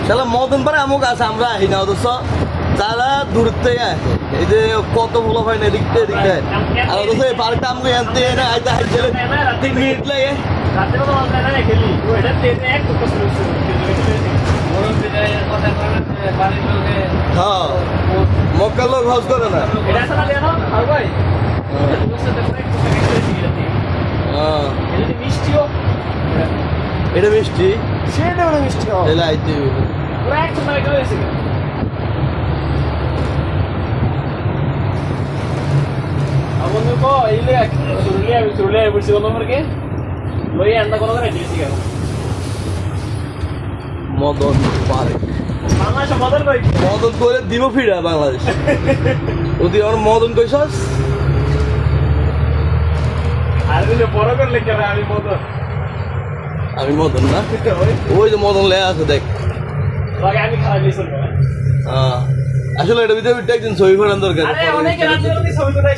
তাহলে মদন পারে আমুক আছে আমরা আহি না অথচ যারা দূর থেকে আসে এই যে কত ভালো হয় না এদিকতে এদিকতে আর অথচ এই পার্কটা আমাকে আনতে না আইতে হাইতে 3 মিনিট লাগে রাতে তো আমরা না খেলি ওইটা তেতে এক কষ্ট হচ্ছে গরম দিনে কথা বলে পানি লোকে হ্যাঁ মক্কা লোক হজ করে না এটা সারা দেন আর ভাই তোমার সাথে ব্রেক করতে গেছি হ্যাঁ এটা মিষ্টিও এটা মিষ্টি সেটা বড় মিষ্টি ও এলা আইতে পুরো এক সময় গেছে বন্ধু কো এইলে চুরুলিয়া বসে বন্ধু আমাকে লই আন্দা কোন করে দিয়েছি কেন মদন পার্ক বাংলাদেশ মদন কই মদন করে দিব ফিরা বাংলাদেশ ওদি আমার মদন কইছস আর দিলে বড় করলে কেন আমি মদন না ওই যে মদন লে আছে দেখ লাগে আমি খারাপ দিয়েছি আসলে এটা ভিতরে একদিন ছবি করার দরকার আরে অনেকে রাতে ছবি তোলা